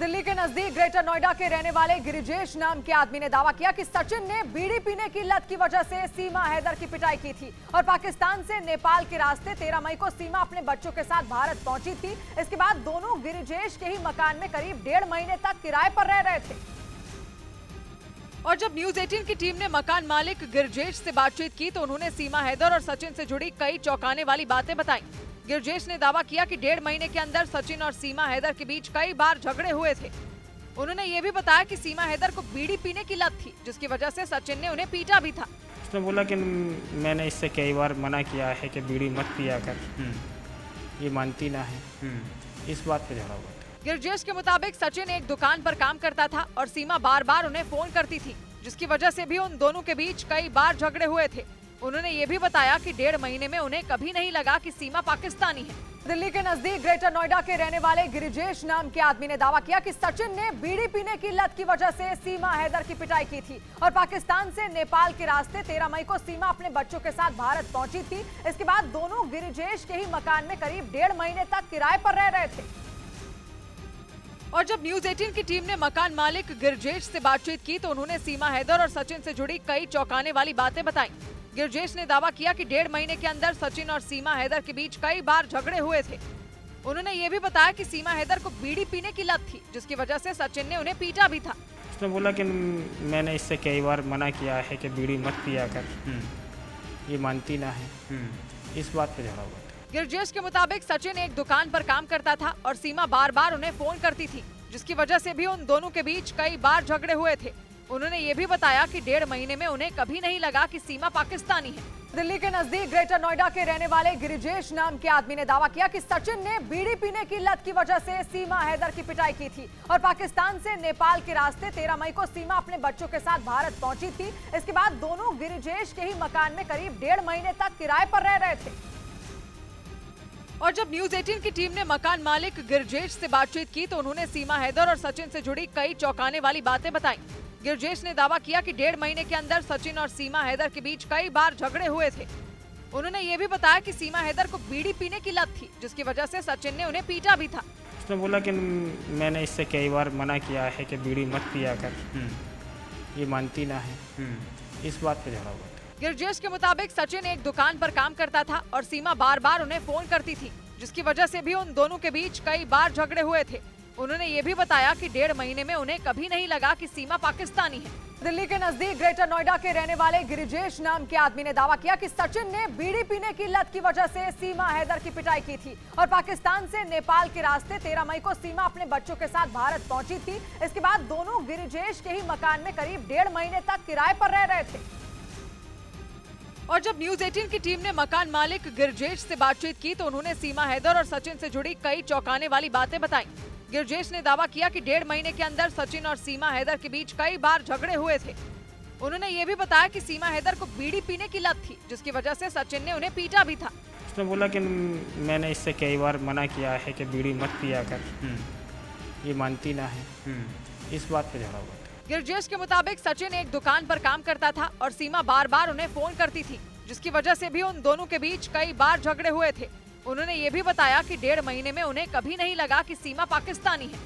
दिल्ली के नजदीक ग्रेटर नोएडा के रहने वाले गिरिजेश नाम के आदमी ने दावा किया कि सचिन ने बीड़ी पीने की लत की वजह से सीमा हैदर की पिटाई की थी और पाकिस्तान से नेपाल के रास्ते 13 मई को सीमा अपने बच्चों के साथ भारत पहुंची थी। इसके बाद दोनों गिरिजेश के ही मकान में करीब 1.5 महीने तक किराए पर रह रहे थे। और जब न्यूज 18 की टीम ने मकान मालिक गिरिजेश से बातचीत की तो उन्होंने सीमा हैदर और सचिन से जुड़ी कई चौंकाने वाली बातें बताई। गिरिजेश ने दावा किया कि 1.5 महीने के अंदर सचिन और सीमा हैदर के बीच कई बार झगड़े हुए थे। उन्होंने ये भी बताया कि सीमा हैदर को बीड़ी पीने की लत थी, जिसकी वजह से सचिन ने उन्हें पीटा भी था। उसने बोला कि मैंने इससे कई बार मना किया है कि बीड़ी मत पिया कर, ये मानती ना है, इस बात पे झगड़ा हुआ था। गिरिजेश के मुताबिक सचिन एक दुकान पर काम करता था और सीमा बार बार उन्हें फोन करती थी, जिसकी वजह से भी उन दोनों के बीच कई बार झगड़े हुए थे। उन्होंने ये भी बताया कि 1.5 महीने में उन्हें कभी नहीं लगा कि सीमा पाकिस्तानी है। दिल्ली के नजदीक ग्रेटर नोएडा के रहने वाले गिरिजेश नाम के आदमी ने दावा किया कि सचिन ने बीड़ी पीने की लत की वजह से सीमा हैदर की पिटाई की थी और पाकिस्तान से नेपाल के रास्ते 13 मई को सीमा अपने बच्चों के साथ भारत पहुंची थी। इसके बाद दोनों गिरिजेश के ही मकान में करीब 1.5 महीने तक किराए पर रह रहे थे। और जब न्यूज 18 की टीम ने मकान मालिक गिरिजेश से बातचीत की तो उन्होंने सीमा हैदर और सचिन से जुड़ी कई चौंकाने वाली बातें बताई। गिरिजेश ने दावा किया कि 1.5 महीने के अंदर सचिन और सीमा हैदर के बीच कई बार झगड़े हुए थे। उन्होंने ये भी बताया कि सीमा हैदर को बीड़ी पीने की लत थी, जिसकी वजह से सचिन ने उन्हें पीटा भी था। उसने बोला कि मैंने इससे कई बार मना किया है कि बीड़ी मत पिया कर, ये मानती ना है, इस बात पे झगड़ा हुआ था। गिरिजेश के मुताबिक सचिन एक दुकान पर काम करता था और सीमा बार बार उन्हें फोन करती थी, जिसकी वजह से भी उन दोनों के बीच कई बार झगड़े हुए थे। उन्होंने ये भी बताया कि 1.5 महीने में उन्हें कभी नहीं लगा कि सीमा पाकिस्तानी है। दिल्ली के नजदीक ग्रेटर नोएडा के रहने वाले गिरिजेश नाम के आदमी ने दावा किया कि सचिन ने बीड़ी पीने की लत की वजह से सीमा हैदर की पिटाई की थी और पाकिस्तान से नेपाल के रास्ते 13 मई को सीमा अपने बच्चों के साथ भारत पहुंची थी। इसके बाद दोनों गिरिजेश के ही मकान में करीब 1.5 महीने तक किराए पर रह रहे थे। और जब न्यूज 18 की टीम ने मकान मालिक गिरिजेश से बातचीत की तो उन्होंने सीमा हैदर और सचिन से जुड़ी कई चौंकाने वाली बातें बताई। गिरिजेश ने दावा किया कि 1.5 महीने के अंदर सचिन और सीमा हैदर के बीच कई बार झगड़े हुए थे। उन्होंने ये भी बताया कि सीमा हैदर को बीड़ी पीने की लत थी, जिसकी वजह से सचिन ने उन्हें पीटा भी था। उसने बोला कि मैंने इससे कई बार मना किया है कि बीड़ी मत पिया कर, ये मानती ना है, इस बात पे झगड़ा हुआ था। गिरिजेश के मुताबिक सचिन एक दुकान पर काम करता था और सीमा बार बार उन्हें फोन करती थी, जिसकी वजह से भी उन दोनों के बीच कई बार झगड़े हुए थे। उन्होंने ये भी बताया कि 1.5 महीने में उन्हें कभी नहीं लगा कि सीमा पाकिस्तानी है। दिल्ली के नजदीक ग्रेटर नोएडा के रहने वाले गिरिजेश नाम के आदमी ने दावा किया कि सचिन ने बीड़ी पीने की लत की वजह से सीमा हैदर की पिटाई की थी और पाकिस्तान से नेपाल के रास्ते 13 मई को सीमा अपने बच्चों के साथ भारत पहुंची थी। इसके बाद दोनों गिरिजेश के ही मकान में करीब 1.5 महीने तक किराए पर रह रहे थे। और जब न्यूज 18 की टीम ने मकान मालिक गिरिजेश से बातचीत की तो उन्होंने सीमा हैदर और सचिन से जुड़ी कई चौंकाने वाली बातें बताई। गिरिजेश ने दावा किया कि 1.5 महीने के अंदर सचिन और सीमा हैदर के बीच कई बार झगड़े हुए थे। उन्होंने ये भी बताया कि सीमा हैदर को बीड़ी पीने की लत थी, जिसकी वजह से सचिन ने उन्हें पीटा भी था। उसने बोला कि मैंने इससे कई बार मना किया है कि बीड़ी मत पिया कर, ये मानती ना है, इस बात पे झगड़ा हुआ था। गिरिजेश के मुताबिक सचिन एक दुकान पर काम करता था और सीमा बार बार उन्हें फोन करती थी, जिसकी वजह से भी उन दोनों के बीच कई बार झगड़े हुए थे। उन्होंने ये भी बताया कि 1.5 महीने में उन्हें कभी नहीं लगा कि सीमा पाकिस्तानी है।